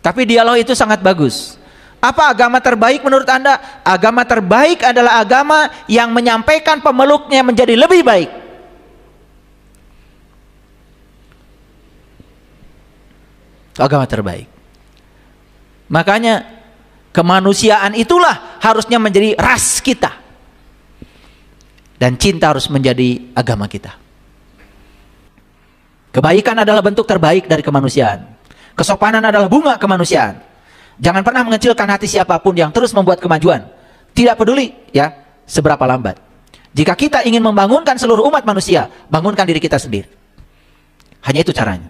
Tapi dialog itu sangat bagus. Apa agama terbaik menurut Anda? Agama terbaik adalah agama yang menyampaikan pemeluknya menjadi lebih baik. Agama terbaik. Makanya kemanusiaan itulah harusnya menjadi ras kita. Dan cinta harus menjadi agama kita. Kebaikan adalah bentuk terbaik dari kemanusiaan. Kesopanan adalah bunga kemanusiaan. Jangan pernah mengecilkan hati siapapun yang terus membuat kemajuan. Tidak peduli ya seberapa lambat. Jika kita ingin membangunkan seluruh umat manusia, bangunkan diri kita sendiri. Hanya itu caranya.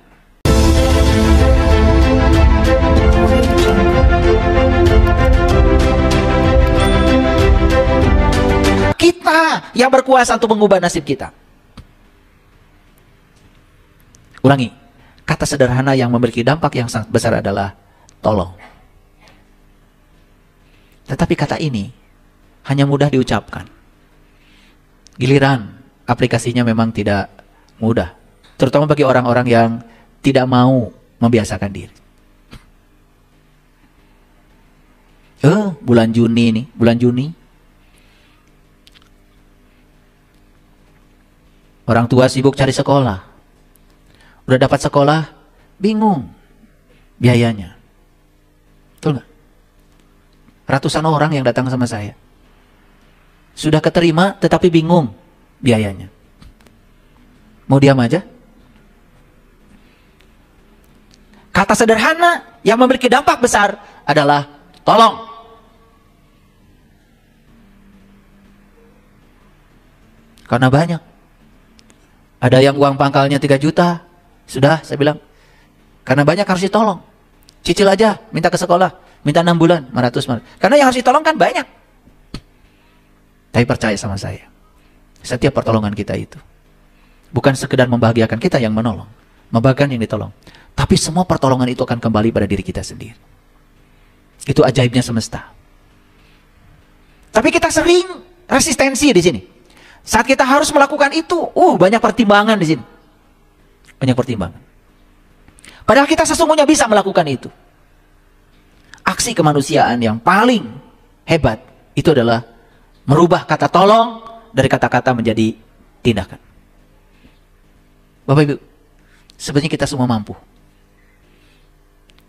Kita yang berkuasa untuk mengubah nasib kita. Ulangi, kata sederhana yang memiliki dampak yang sangat besar adalah tolong. Tetapi kata ini hanya mudah diucapkan. Giliran aplikasinya memang tidak mudah. Terutama bagi orang-orang yang tidak mau membiasakan diri. Bulan Juni nih, bulan Juni. Orang tua sibuk cari sekolah. Udah dapat sekolah, bingung biayanya. Betul nggak? Ratusan orang yang datang sama saya. Sudah keterima tetapi bingung biayanya. Mau diam aja? Kata sederhana yang memiliki dampak besar adalah tolong. Karena banyak. Ada yang uang pangkalnya 3 juta. Sudah, saya bilang. Karena banyak harus ditolong. Cicil aja, minta ke sekolah. Minta 6 bulan, 500. Karena yang harus ditolong kan banyak. Tapi percaya sama saya. Setiap pertolongan kita itu. Bukan sekedar membahagiakan kita yang menolong. Membahagiakan yang ditolong. Tapi semua pertolongan itu akan kembali pada diri kita sendiri. Itu ajaibnya semesta. Tapi kita sering resistensi di sini. Saat kita harus melakukan itu, banyak pertimbangan di sini. Banyak pertimbangan. Padahal kita sesungguhnya bisa melakukan itu. Aksi kemanusiaan yang paling hebat itu adalah merubah kata tolong dari kata-kata menjadi tindakan. Bapak Ibu, sebenarnya kita semua mampu.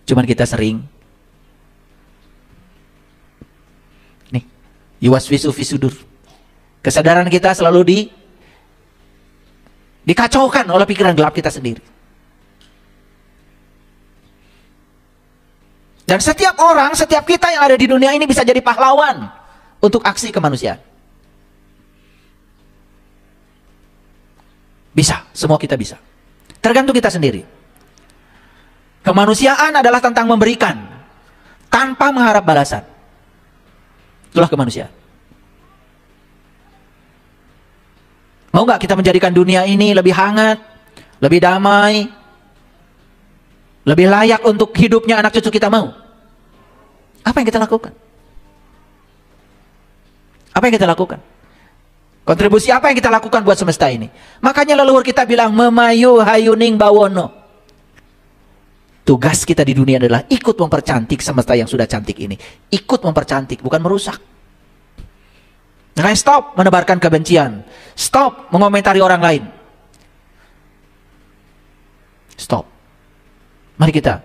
Cuman kita sering nih, yuwaswisu fisudur. Kesadaran kita selalu dikacaukan oleh pikiran gelap kita sendiri. Dan setiap orang, setiap kita yang ada di dunia ini bisa jadi pahlawan untuk aksi kemanusiaan. Bisa, semua kita bisa. Tergantung kita sendiri. Kemanusiaan adalah tentang memberikan tanpa mengharap balasan. Itulah kemanusiaan. Mau nggak kita menjadikan dunia ini lebih hangat, lebih damai, lebih layak untuk hidupnya anak cucu kita? Mau? Apa yang kita lakukan? Apa yang kita lakukan? Kontribusi apa yang kita lakukan buat semesta ini? Makanya leluhur kita bilang, memayu hayuning bawono. Tugas kita di dunia adalah ikut mempercantik semesta yang sudah cantik ini. Ikut mempercantik, bukan merusak. Nah, stop menebarkan kebencian. Stop mengomentari orang lain. Stop. Mari kita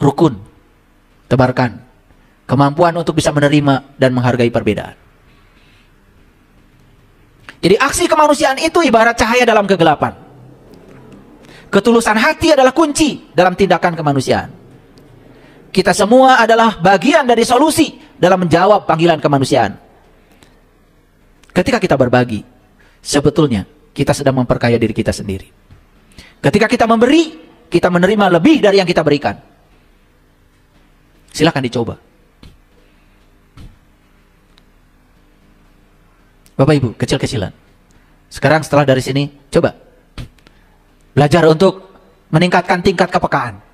rukun, tebarkan kemampuan untuk bisa menerima dan menghargai perbedaan. Jadi aksi kemanusiaan itu ibarat cahaya dalam kegelapan. Ketulusan hati adalah kunci dalam tindakan kemanusiaan. Kita semua adalah bagian dari solusi dalam menjawab panggilan kemanusiaan. Ketika kita berbagi, sebetulnya kita sedang memperkaya diri kita sendiri. Ketika kita memberi, kita menerima lebih dari yang kita berikan. Silakan dicoba. Bapak Ibu, kecil-kecilan. Sekarang setelah dari sini, coba belajar untuk meningkatkan tingkat kepekaan.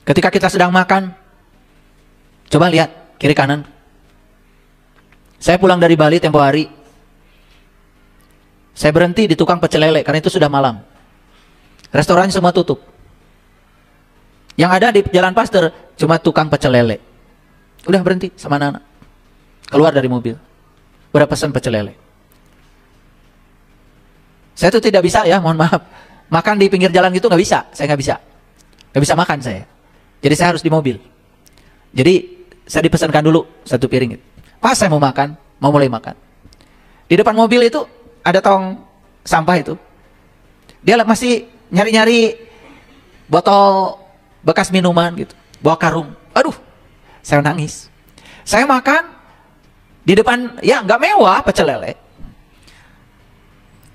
Ketika kita sedang makan, coba lihat kiri kanan. Saya pulang dari Bali tempo hari. Saya berhenti di tukang pecel lele karena itu sudah malam. Restoran semua tutup. Yang ada di Jalan Pasteur cuma tukang pecel lele. Udah berhenti sama anak-anak. Keluar dari mobil. Udah pesan pecel lele. Saya tuh tidak bisa ya, mohon maaf. Makan di pinggir jalan gitu nggak bisa. Saya nggak bisa. Nggak bisa makan saya. Jadi saya harus di mobil. Jadi saya dipesankan dulu satu piring. Pas saya mau makan, mau mulai makan. Di depan mobil itu ada tong sampah itu. Dia masih nyari-nyari botol bekas minuman gitu. Bawa karung. Aduh, saya nangis. Saya makan di depan, ya nggak mewah pecel lele.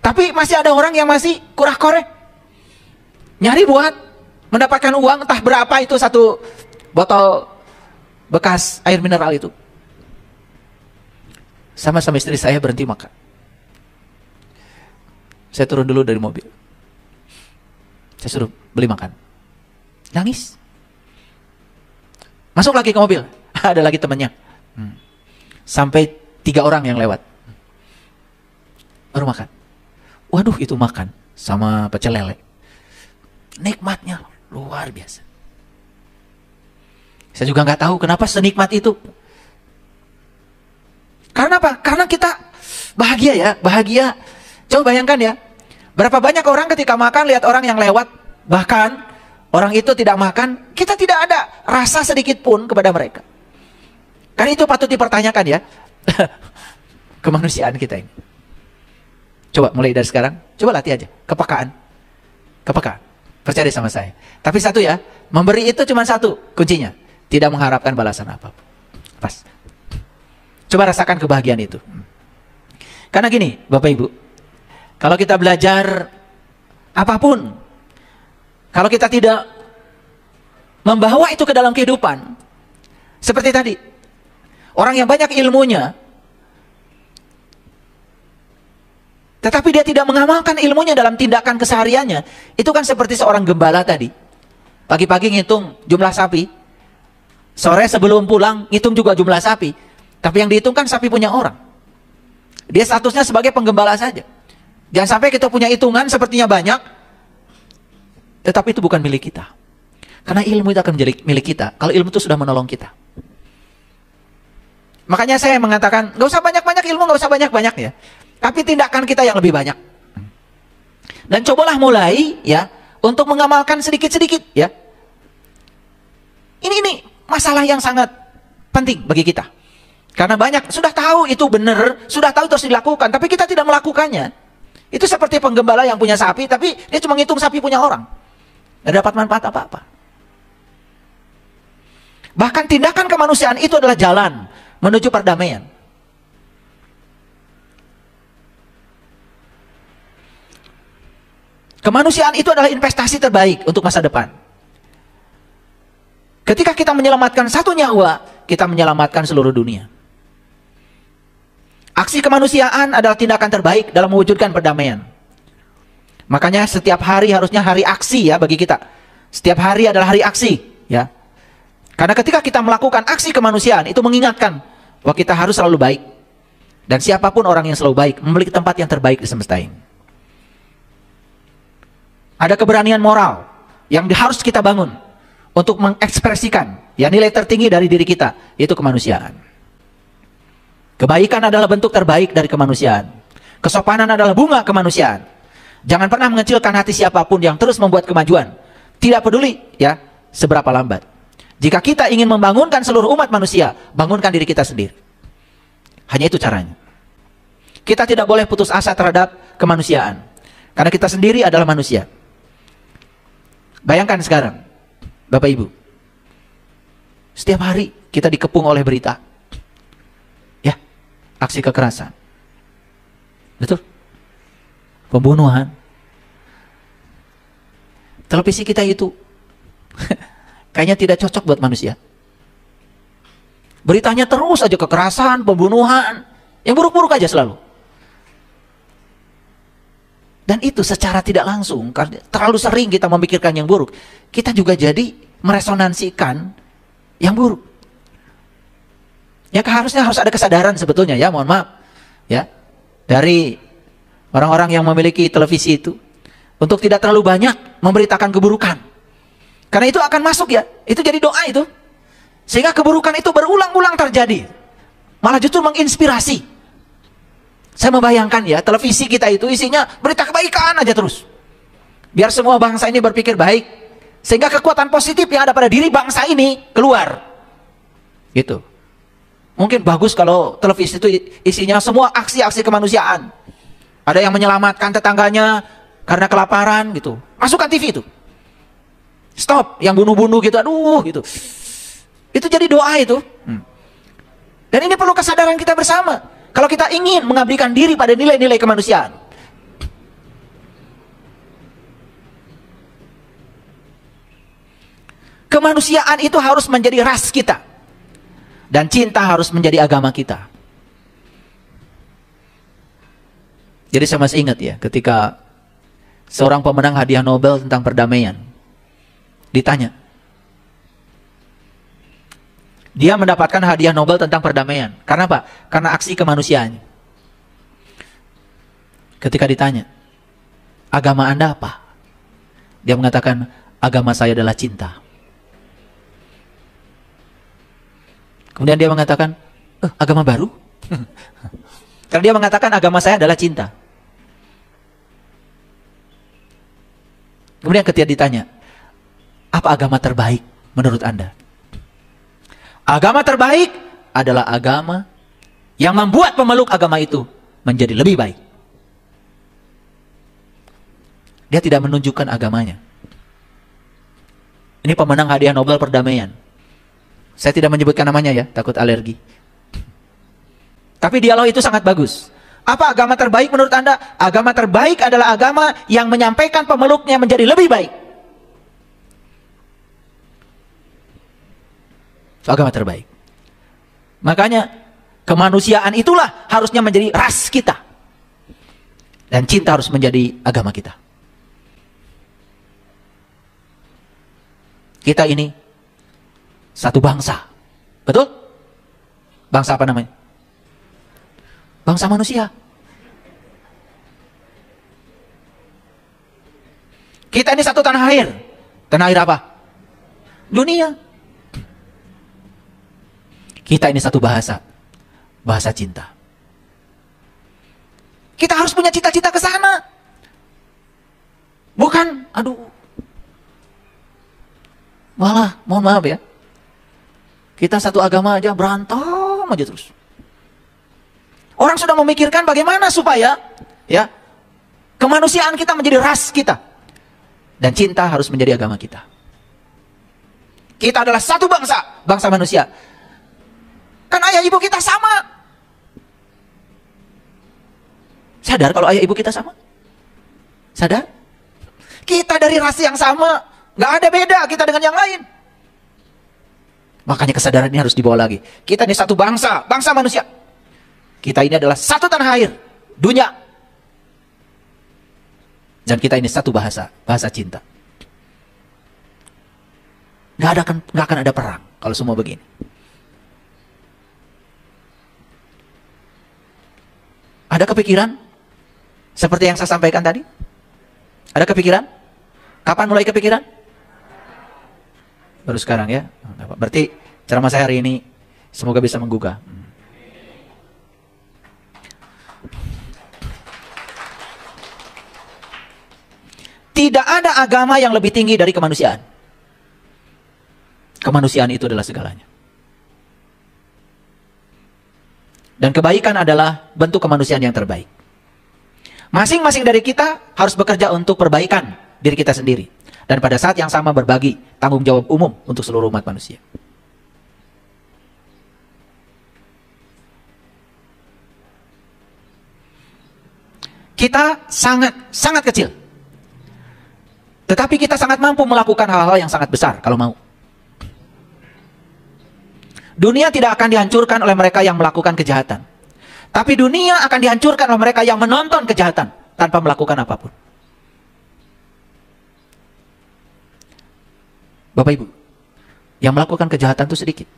Tapi masih ada orang yang masih kurang-korek. Nyari buat mendapatkan uang entah berapa itu satu botol bekas air mineral itu. Sama-sama istri saya berhenti makan. Saya turun dulu dari mobil. Saya suruh beli makan. Nangis. Masuk lagi ke mobil. Ada lagi temannya. Sampai 3 orang yang lewat. Baru makan. Waduh, itu makan sama pecel lele. Nikmatnya luar biasa. Saya juga nggak tahu kenapa senikmat itu. Karena apa? Karena kita bahagia ya, bahagia. Coba bayangkan ya, berapa banyak orang ketika makan lihat orang yang lewat, bahkan orang itu tidak makan, kita tidak ada rasa sedikit pun kepada mereka. Kan itu patut dipertanyakan ya, kemanusiaan kita ini. Coba mulai dari sekarang, coba latih aja, kepekaan. Kepekaan, percaya sama saya. Tapi satu ya, memberi itu cuma satu kuncinya, tidak mengharapkan balasan apapun. Pas. Coba rasakan kebahagiaan itu. Karena gini, Bapak Ibu, kalau kita belajar apapun, kalau kita tidak membawa itu ke dalam kehidupan, seperti tadi, orang yang banyak ilmunya, tetapi dia tidak mengamalkan ilmunya dalam tindakan kesehariannya, itu kan seperti seorang gembala tadi. Pagi-pagi ngitung jumlah sapi, sore sebelum pulang ngitung juga jumlah sapi. Tapi yang dihitung kan sapi punya orang. Dia statusnya sebagai penggembala saja. Jangan sampai kita punya hitungan sepertinya banyak, tetapi itu bukan milik kita. Karena ilmu itu akan menjadi milik kita kalau ilmu itu sudah menolong kita. Makanya saya mengatakan, gak usah banyak-banyak ilmu, gak usah banyak-banyak ya. Tapi tindakan kita yang lebih banyak. Dan cobalah mulai ya untuk mengamalkan sedikit-sedikit ya. Ini masalah yang sangat penting bagi kita. Karena banyak sudah tahu itu benar, sudah tahu terus dilakukan, tapi kita tidak melakukannya. Itu seperti penggembala yang punya sapi, tapi dia cuma ngitung sapi punya orang. Tidak dapat manfaat apa-apa. Bahkan tindakan kemanusiaan itu adalah jalan menuju perdamaian. Kemanusiaan itu adalah investasi terbaik untuk masa depan. Ketika kita menyelamatkan satu nyawa, kita menyelamatkan seluruh dunia. Aksi kemanusiaan adalah tindakan terbaik dalam mewujudkan perdamaian. Makanya setiap hari harusnya hari aksi ya bagi kita. Setiap hari adalah hari aksi ya. Karena ketika kita melakukan aksi kemanusiaan itu mengingatkan bahwa kita harus selalu baik. Dan siapapun orang yang selalu baik memiliki tempat yang terbaik di semesta ini. Ada keberanian moral yang harus kita bangun untuk mengekspresikan ya nilai tertinggi dari diri kita, yaitu kemanusiaan. Kebaikan adalah bentuk terbaik dari kemanusiaan. Kesopanan adalah bunga kemanusiaan. Jangan pernah mengecilkan hati siapapun yang terus membuat kemajuan. Tidak peduli ya seberapa lambat. Jika kita ingin membangunkan seluruh umat manusia, bangunkan diri kita sendiri. Hanya itu caranya. Kita tidak boleh putus asa terhadap kemanusiaan. Karena kita sendiri adalah manusia. Bayangkan sekarang, Bapak Ibu. Setiap hari kita dikepung oleh berita. Aksi kekerasan. Betul? Pembunuhan. Televisi kita itu kayaknya tidak cocok buat manusia. Beritanya terus aja kekerasan, pembunuhan, yang buruk-buruk aja selalu. Dan itu secara tidak langsung, karena terlalu sering kita memikirkan yang buruk, kita juga jadi meresonansikan yang buruk. Ya harusnya harus ada kesadaran sebetulnya ya, mohon maaf ya, dari orang-orang yang memiliki televisi itu untuk tidak terlalu banyak memberitakan keburukan. Karena itu akan masuk ya. Itu jadi doa itu. Sehingga keburukan itu berulang-ulang terjadi. Malah justru menginspirasi. Saya membayangkan ya, televisi kita itu isinya berita kebaikan aja terus. Biar semua bangsa ini berpikir baik. Sehingga kekuatan positif yang ada pada diri bangsa ini keluar. Gitu. Mungkin bagus kalau televisi itu isinya semua aksi-aksi kemanusiaan. Ada yang menyelamatkan tetangganya karena kelaparan gitu. Masukkan TV itu. Stop yang bunuh-bunuh gitu. Aduh gitu. Itu jadi doa itu. Dan ini perlu kesadaran kita bersama. Kalau kita ingin mengabdikan diri pada nilai-nilai kemanusiaan. Kemanusiaan itu harus menjadi ras kita. Dan cinta harus menjadi agama kita. Jadi saya masih ingat ya, ketika seorang pemenang hadiah Nobel tentang perdamaian ditanya. Dia mendapatkan hadiah Nobel tentang perdamaian. Karena apa? Karena aksi kemanusiaan. Ketika ditanya, agama Anda apa? Dia mengatakan, agama saya adalah cinta. Kemudian dia mengatakan, agama baru? Karena dia mengatakan agama saya adalah cinta. Kemudian ketika ditanya, apa agama terbaik menurut Anda? Agama terbaik adalah agama yang membuat pemeluk agama itu menjadi lebih baik. Dia tidak menunjukkan agamanya. Ini pemenang hadiah Nobel perdamaian. Saya tidak menyebutkan namanya ya, takut alergi. Tapi dialog itu sangat bagus. Apa agama terbaik menurut Anda? Agama terbaik adalah agama yang menyampaikan pemeluknya menjadi lebih baik. Agama terbaik. Makanya kemanusiaan itulah harusnya menjadi ras kita. Dan cinta harus menjadi agama kita. Kita ini satu bangsa. Betul? Bangsa apa namanya? Bangsa manusia. Kita ini satu tanah air. Tanah air apa? Dunia. Kita ini satu bahasa. Bahasa cinta. Kita harus punya cita-cita ke sana. Bukan, aduh. Malah, mohon maaf ya. Kita satu agama aja berantem aja terus. Orang sudah memikirkan bagaimana supaya ya kemanusiaan kita menjadi ras kita. Dan cinta harus menjadi agama kita. Kita adalah satu bangsa, bangsa manusia. Kan ayah ibu kita sama. Sadar kalau ayah ibu kita sama? Sadar? Kita dari ras yang sama. Gak ada beda kita dengan yang lain. Makanya kesadaran ini harus dibawa lagi. Kita ini satu bangsa, bangsa manusia. Kita ini adalah satu tanah air, dunia. Dan kita ini satu bahasa, bahasa cinta. Gak akan ada perang kalau semua begini. Ada kepikiran? Seperti yang saya sampaikan tadi? Ada kepikiran? Kapan mulai kepikiran? Baru sekarang ya? Berarti ceramah saya hari ini semoga bisa menggugah. Tidak ada agama yang lebih tinggi dari kemanusiaan. Kemanusiaan itu adalah segalanya. Dan kebaikan adalah bentuk kemanusiaan yang terbaik. Masing-masing dari kita harus bekerja untuk perbaikan diri kita sendiri. Dan pada saat yang sama berbagi tanggung jawab umum untuk seluruh umat manusia. Kita sangat kecil. Tetapi kita sangat mampu melakukan hal-hal yang sangat besar kalau mau. Dunia tidak akan dihancurkan oleh mereka yang melakukan kejahatan. Tapi dunia akan dihancurkan oleh mereka yang menonton kejahatan tanpa melakukan apapun. Bapak Ibu, yang melakukan kejahatan itu sedikit.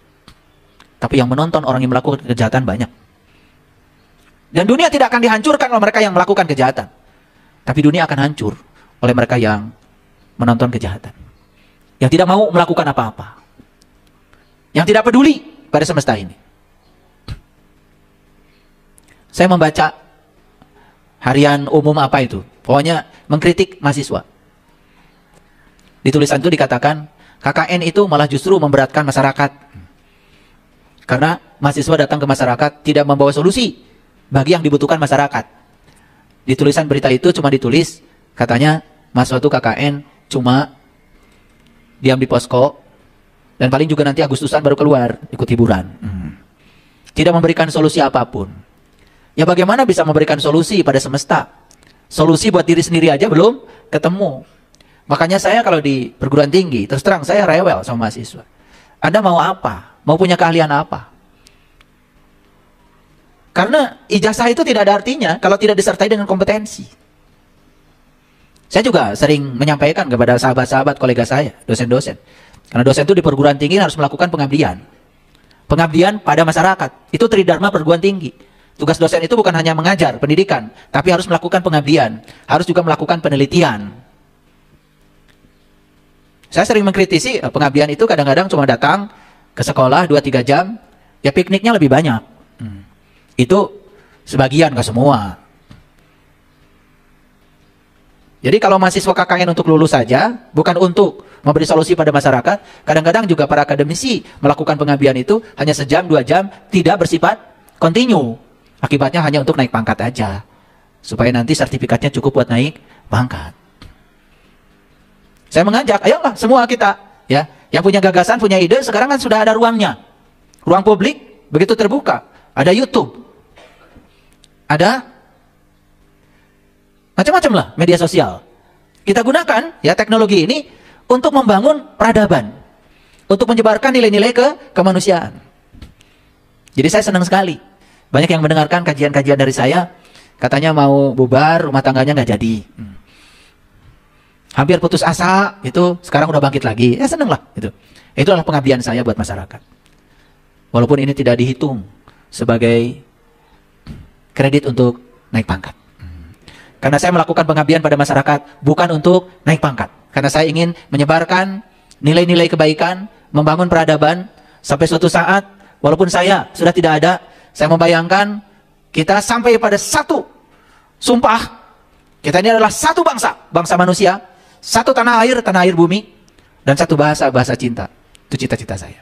Tapi yang menonton orang yang melakukan kejahatan banyak. Dan dunia tidak akan dihancurkan oleh mereka yang melakukan kejahatan. Tapi dunia akan hancur oleh mereka yang menonton kejahatan. yang tidak mau melakukan apa-apa, yang tidak peduli pada semesta ini. Saya membaca harian umum apa itu, pokoknya mengkritik mahasiswa. Di tulisan itu dikatakan KKN itu malah justru memberatkan masyarakat, karena mahasiswa datang ke masyarakat tidak membawa solusi bagi yang dibutuhkan masyarakat. Di tulisan berita itu cuma ditulis, katanya mahasiswa itu KKN cuma diam di posko, dan paling juga nanti Agustusan baru keluar ikut hiburan. Tidak memberikan solusi apapun. Ya bagaimana bisa memberikan solusi pada semesta? Solusi buat diri sendiri aja belum ketemu. Makanya saya kalau di perguruan tinggi, terus terang saya rewel sama mahasiswa. Anda mau apa? Mau punya keahlian apa? Karena ijazah itu tidak ada artinya kalau tidak disertai dengan kompetensi. Saya juga sering menyampaikan kepada sahabat-sahabat kolega saya, dosen-dosen. Karena dosen itu di perguruan tinggi harus melakukan pengabdian. Pengabdian pada masyarakat. Itu tridharma perguruan tinggi. Tugas dosen itu bukan hanya mengajar pendidikan, tapi harus melakukan pengabdian. Harus juga melakukan penelitian. Saya sering mengkritisi pengabdian itu kadang-kadang cuma datang ke sekolah 2-3 jam, ya pikniknya lebih banyak. Itu sebagian, gak semua. Jadi kalau mahasiswa KKN untuk lulus saja, bukan untuk memberi solusi pada masyarakat, kadang-kadang juga para akademisi melakukan pengabdian itu hanya sejam, 2 jam, tidak bersifat kontinu. Akibatnya hanya untuk naik pangkat aja, supaya nanti sertifikatnya cukup buat naik pangkat. Saya mengajak, ayolah semua kita, ya, yang punya gagasan, punya ide, sekarang kan sudah ada ruangnya. Ruang publik begitu terbuka, ada YouTube, ada macam-macam lah media sosial. Kita gunakan ya teknologi ini untuk membangun peradaban, untuk menyebarkan nilai-nilai kemanusiaan. Jadi saya senang sekali. Banyak yang mendengarkan kajian-kajian dari saya, katanya mau bubar, rumah tangganya nggak jadi. Hampir putus asa, itu sekarang udah bangkit lagi. Ya seneng lah. Itu adalah pengabdian saya buat masyarakat. Walaupun ini tidak dihitung sebagai kredit untuk naik pangkat. Karena saya melakukan pengabdian pada masyarakat bukan untuk naik pangkat. Karena saya ingin menyebarkan nilai-nilai kebaikan, membangun peradaban, sampai suatu saat, walaupun saya sudah tidak ada, saya membayangkan kita sampai pada satu sumpah. Kita ini adalah satu bangsa, bangsa manusia, satu tanah air bumi, dan satu bahasa, bahasa cinta. Itu cita-cita saya.